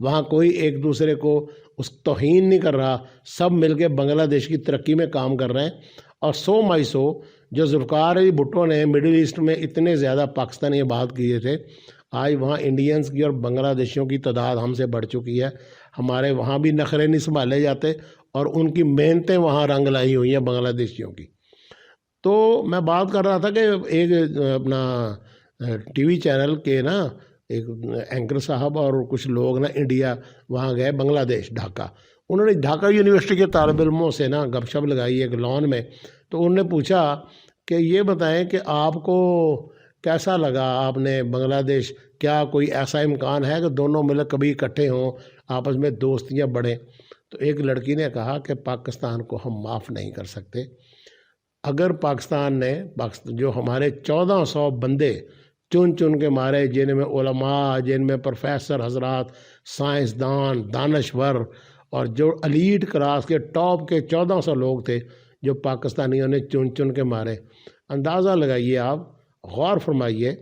وہاں کوئی ایک دوسرے کو اس توہین نہیں کر رہا، سب مل کے بنگلہ دیش کی ترقی میں کام کر رہے ہیں۔ اور سو مائی سو جو ذوالفقار علی بھٹو نے مڈل ایسٹ میں اتنے زیادہ پاکستانی آباد کیے تھے، آج وہاں انڈینز کی اور بنگلہ دیشیوں کی تعداد ہم سے بڑھ چکی ہے۔ ہمارے وہاں بھی نخرے نہیں سنبھالے جاتے اور ان کی محنتیں وہاں رنگ لائی ہوئی ہیں بنگلہ دیشیوں کی۔ تو میں بات کر رہا تھا کہ ایک اپنا ٹی وی چینل کے نا ایک اینکر صاحب اور کچھ لوگ نا انڈیا وہاں گئے بنگلہ دیش ڈھاکہ، انہوں نے ڈھاکہ یونیورسٹی کے طالب علموں سے نا گپ شپ لگائی ایک لان میں، تو انہوں نے پوچھا کہ یہ بتائیں کہ آپ کو کیسا لگا، آپ نے بنگلہ دیش، کیا کوئی ایسا امکان ہے کہ دونوں ملک کبھی اکٹھے ہوں، آپس میں دوستیاں بڑھیں؟ تو ایک لڑکی نے کہا کہ پاکستان کو ہم معاف نہیں کر سکتے۔ اگر پاکستان نے جو ہمارے 1400 بندے چن چن کے مارے، جن میں علماء، جن میں پروفیسر حضرات، سائنسدان، دانشور اور جو ایلیٹ کلاس کے ٹاپ کے 1400 لوگ تھے جو پاکستانیوں نے چن چن کے مارے، اندازہ لگائیے، آپ غور فرمائیے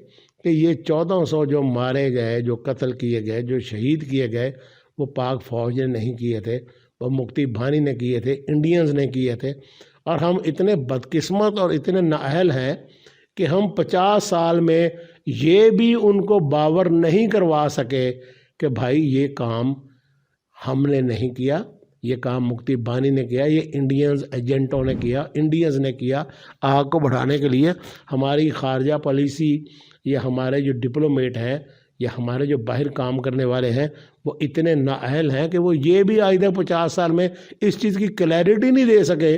کہ یہ 1400 جو مارے گئے، جو قتل کیے گئے، جو شہید کیے گئے، وہ پاک فوج نے نہیں کیے تھے، وہ مکتی بھانی نے کیے تھے، انڈینز نے کیے تھے۔ اور ہم اتنے بدقسمت اور اتنے نااہل ہیں کہ ہم 50 سال میں یہ بھی ان کو باور نہیں کروا سکے کہ بھائی یہ کام ہم نے نہیں کیا، یہ کام مکتی بانی نے کیا، یہ انڈینز ایجنٹوں نے کیا، انڈینز نے کیا۔ آگ کو بڑھانے کے لیے ہماری خارجہ پالیسی یا ہمارے جو ڈپلومیٹ ہیں یا ہمارے جو باہر کام کرنے والے ہیں وہ اتنے نااہل ہیں کہ وہ یہ بھی آج تک 50 سال میں اس چیز کی کلیئرٹی نہیں دے سکے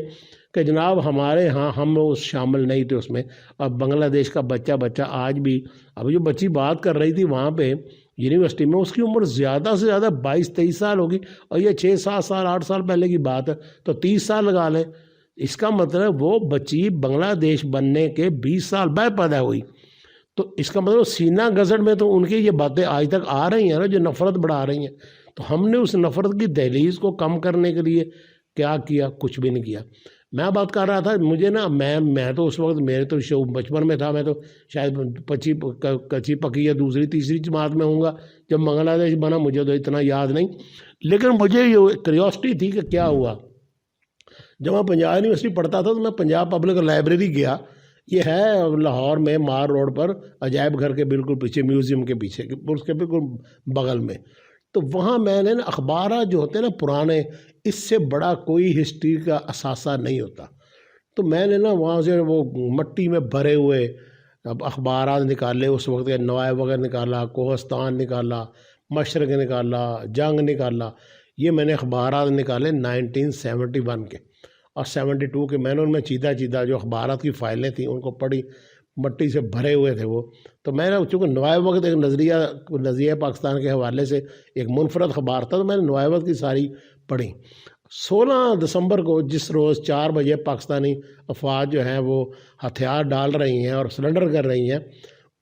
کہ جناب ہمارے ہاں ہم اس شامل نہیں تھے اس میں۔ اب بنگلہ دیش کا بچہ آج بھی، ابھی جو بچی بات کر رہی تھی وہاں پہ یونیورسٹی میں، اس کی عمر زیادہ سے زیادہ 22-23 سال ہوگی، اور یہ 6-7 سال 8 سال پہلے کی بات ہے، تو 30 سال لگا لیں۔ اس کا مطلب وہ بچی بنگلہ دیش بننے کے 20 سال بعد پیدا ہوئی، تو اس کا مطلب سینہ گزٹ میں تو ان کی یہ باتیں آج تک آ رہی ہیں نا، جو نفرت بڑھا رہی ہیں۔ تو ہم نے اس نفرت کی دہلیز کو کم کرنے کے لیے کیا کیا؟ کچھ بھی نہیں کیا۔ میں بات کر رہا تھا، مجھے نا میں تو اس وقت میرے تو شو بچپن میں تھا، میں تو شاید کچی پکی یا دوسری تیسری جماعت میں ہوں گا جب بنگلہ دیش بنا، مجھے تو اتنا یاد نہیں، لیکن مجھے یہ کریوسٹی تھی کہ کیا ہوا۔ جب میں پنجاب یونیورسٹی پڑھتا تھا تو میں پنجاب پبلک لائبریری گیا، یہ ہے لاہور میں مار روڈ پر عجائب گھر کے بالکل پیچھے، میوزیم کے پیچھے، اس کے بالکل بغل میں۔ تو وہاں میں نے اخبارات جو ہوتے ہیں نا پرانے، اس سے بڑا کوئی ہسٹری کا اثاثہ نہیں ہوتا، تو میں نے نا وہاں سے وہ مٹی میں بھرے ہوئے اب اخبارات نکالے، اس وقت کے نوائب وغیرہ نکالا، کوہستان نکالا، مشرق نکالا، جنگ نکالا، یہ میں نے اخبارات نکالے 1971 کے اور 72 کے۔ میں نے ان میں چیدہ جو اخبارات کی فائلیں تھیں ان کو پڑھی، مٹی سے بھرے ہوئے تھے وہ۔ تو میں نے چونکہ نوائب وقت ایک نظریہ پاکستان کے حوالے سے ایک منفرد اخبار تھا، تو میں نے نوائب وقت کی ساری پڑھی۔ 16 دسمبر کو جس روز 4 بجے پاکستانی افواج جو ہیں وہ ہتھیار ڈال رہی ہیں اور سرنڈر کر رہی ہیں،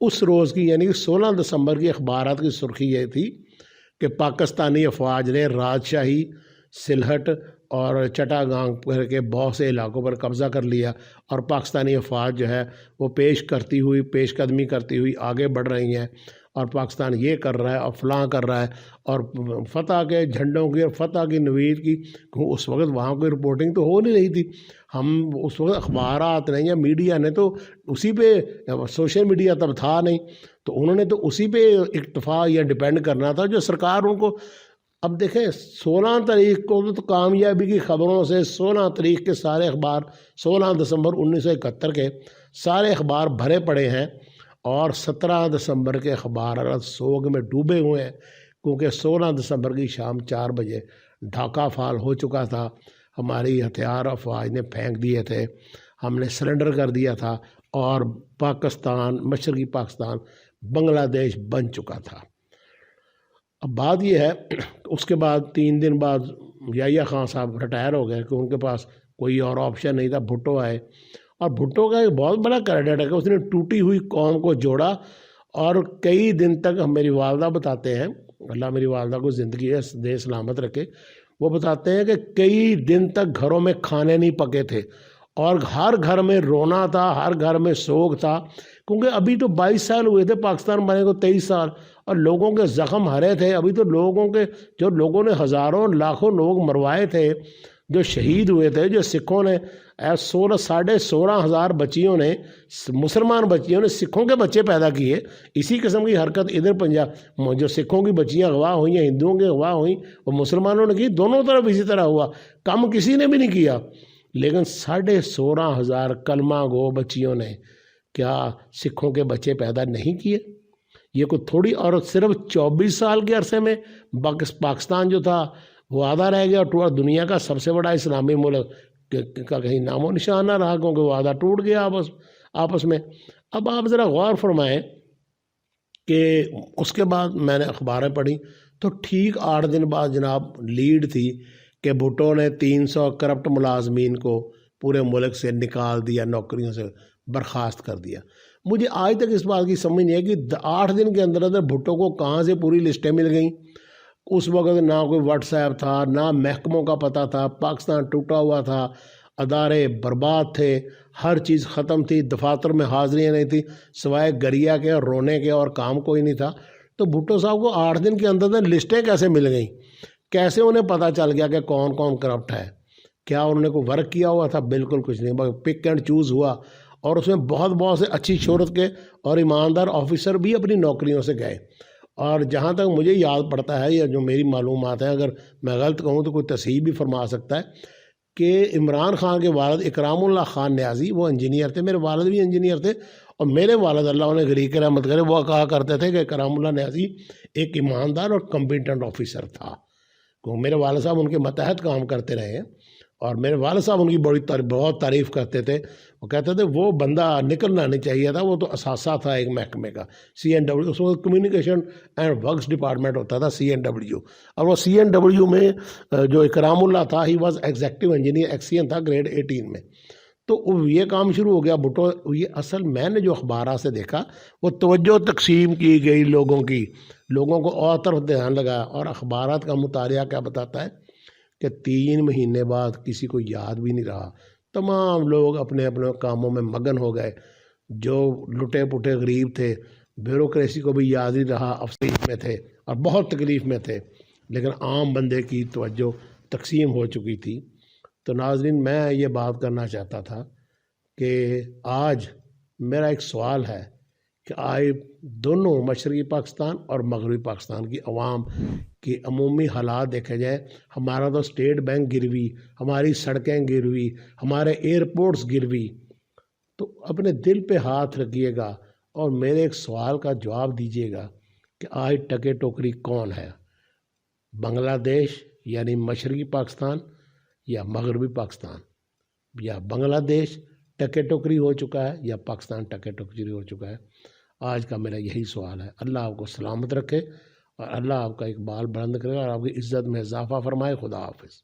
اس روز کی یعنی 16 دسمبر کی اخبارات کی سرخی یہ تھی کہ پاکستانی افواج نے راجشاہی، سلہٹ اور چٹاگانگ کے بہت سے علاقوں پر قبضہ کر لیا، اور پاکستانی افواج جو ہے وہ پیش قدمی کرتی ہوئی آگے بڑھ رہی ہیں، اور پاکستان یہ کر رہا ہے اور فلاں کر رہا ہے، اور فتح کے جھنڈوں کی اور فتح کی نوید کی اس وقت وہاں کوئی رپورٹنگ تو ہو نہیں رہی تھی۔ ہم اس وقت اخبارات نے یا میڈیا نے تو اسی پہ، سوشل میڈیا تب تھا نہیں، تو انہوں نے تو اسی پہ اکتفا یا ڈیپینڈ کرنا تھا جو سرکار ان کو۔ اب دیکھیں 16 تاریخ کو تو کامیابی کی خبروں سے 16 تاریخ کے سارے اخبار، 16 دسمبر 1971 کے سارے اخبار بھرے پڑے ہیں، اور 17 دسمبر کے اخبارات سوگ میں ڈوبے ہوئے ہیں، کیونکہ 16 دسمبر کی شام 4 بجے ڈھاکہ فال ہو چکا تھا، ہماری ہتھیار افواج نے پھینک دیے تھے، ہم نے سرنڈر کر دیا تھا، اور پاکستان، مشرقی پاکستان بنگلہ دیش بن چکا تھا۔ اب بات یہ ہے اس کے بعد 3 دن بعد یحییٰ خان صاحب ریٹائر ہو گئے کہ ان کے پاس کوئی اور آپشن نہیں تھا، بھٹو آئے، اور بھٹو کا ایک بہت بڑا کریڈٹ ہے کہ اس نے ٹوٹی ہوئی قوم کو جوڑا، اور کئی دن تک میری والدہ بتاتے ہیں، اللہ میری والدہ کو زندگی دے سلامت رکھے، وہ بتاتے ہیں کہ کئی دن تک گھروں میں کھانے نہیں پکے تھے، اور ہر گھر میں رونا تھا، ہر گھر میں سوگ تھا، کیونکہ ابھی تو 22 سال ہوئے تھے پاکستان بنے کو، 23 سال، اور لوگوں کے زخم ہرے تھے. ابھی تو لوگوں نے ہزاروں لاکھوں لوگ مروائے تھے، جو شہید ہوئے تھے، جو سکھوں نے 16,500 بچیوں نے، مسلمان بچیوں نے سکھوں کے بچے پیدا کیے. اسی قسم کی حرکت ادھر پنجاب جو سکھوں کی بچیاں اغوا ہوئیں، ہندوؤں کی اغوا ہوئیں، وہ مسلمانوں نے کی. دونوں طرف اسی طرح ہوا، کم کسی نے بھی نہیں کیا. لیکن 16,500 کلمہ گو بچیوں نے کیا سکھوں کے بچے پیدا نہیں کیے؟ یہ کوئی تھوڑی. اور صرف 24 سال کے عرصے میں پاکستان جو تھا وہ آدھا رہ گیا، اور دنیا کا سب سے بڑا اسلامی ملک کا کہیں نام و نشان نہ رہا، کیونکہ وہ آدھا ٹوٹ گیا آپس میں. اب آپ ذرا غور فرمائیں کہ اس کے بعد میں نے اخباریں پڑھی تو ٹھیک 8 دن بعد جناب لیڈ تھی کہ بھٹو نے 300 کرپٹ ملازمین کو پورے ملک سے نکال دیا، نوکریوں سے برخاست کر دیا. مجھے آج تک اس بات کی سمجھ نہیں ہے کہ 8 دن کے اندر بھٹو کو کہاں سے پوری لسٹیں مل گئیں. اس وقت نہ کوئی واٹس ایپ تھا، نہ محکموں کا پتہ تھا، پاکستان ٹوٹا ہوا تھا، ادارے برباد تھے، ہر چیز ختم تھی، دفاتر میں حاضریاں نہیں تھی سوائے گریا کے اور رونے کے، اور کام کوئی نہیں تھا. تو بھٹو صاحب کو 8 دن کے اندر لسٹیں کیسے مل گئیں؟ کیسے انہیں پتہ چل گیا کہ کون کون کرپٹ ہے؟ کیا انہوں نے کوئی ورک کیا ہوا تھا؟ بالکل کچھ نہیں، پک اینڈ چوز ہوا. اور اس میں بہت سے اچھی شہرت کے اور ایماندار آفیسر بھی اپنی نوکریوں سے گئے. اور جہاں تک مجھے یاد پڑتا ہے یا جو میری معلومات ہیں، اگر میں غلط کہوں تو کوئی تصحیح بھی فرما سکتا ہے، کہ عمران خان کے والد اکرام اللہ خان نیازی وہ انجینئر تھے. میرے والد بھی انجینئر تھے، اور میرے والد اللہ انہیں غریق رحمت کرے وہ کہا کرتے تھے کہ اکرام اللہ نیازی ایک ایماندار اور کمپیٹنٹ آفیسر تھا. میرے والد صاحب ان کے ماتحت کام کرتے رہے ہیں، اور میرے والد صاحب ان کی بہت تعریف کرتے تھے. وہ کہتے تھے وہ بندہ نکلنا نہیں چاہیے تھا، وہ تو اثاثہ تھا ایک محکمے کا، CNW. اس وقت کمیونیکیشن اینڈ ورکس ڈپارٹمنٹ ہوتا تھا، CNW. اور وہ CNW میں جو اکرام اللہ تھا he was executive engineer, XEN تھا گریڈ 18 میں. تو یہ کام شروع ہو گیا بھٹو. یہ اصل میں نے جو اخبارات سے دیکھا وہ توجہ تقسیم کی گئی لوگوں کو اور طرف دھیان لگا. اور اخبارات کا مطالعہ کیا بتاتا ہے کہ 3 مہینے بعد کسی کو یاد بھی نہیں رہا، تمام لوگ اپنے اپنے کاموں میں مگن ہو گئے. جو لٹے پٹے غریب تھے، بیوروکریسی کو بھی یاد نہیں رہا، افسوس میں تھے اور بہت تکلیف میں تھے. لیکن عام بندے کی توجہ تقسیم ہو چکی تھی. تو ناظرین، میں یہ بات کرنا چاہتا تھا کہ آج میرا ایک سوال ہے کہ آئے دونوں مشرقی پاکستان اور مغربی پاکستان کی عوام کی عمومی حالات دیکھے جائیں. ہمارا تو اسٹیٹ بینک گروی، ہماری سڑکیں گروی، ہمارے ایئرپورٹس گروی. تو اپنے دل پہ ہاتھ رکھیے گا اور میرے ایک سوال کا جواب دیجیے گا کہ آج ٹکے ٹوکری کون ہے؟ بنگلہ دیش یعنی مشرقی پاکستان یا مغربی پاکستان؟ یا بنگلہ دیش ٹکے ٹوکری ہو چکا ہے یا پاکستان ٹکے ٹوکری ہو چکا ہے؟ آج کا میرا یہی سوال ہے. اللہ آپ کو سلامت رکھے اور اللہ آپ کا اقبال بلند کرے اور آپ کی عزت میں اضافہ فرمائے. خدا حافظ.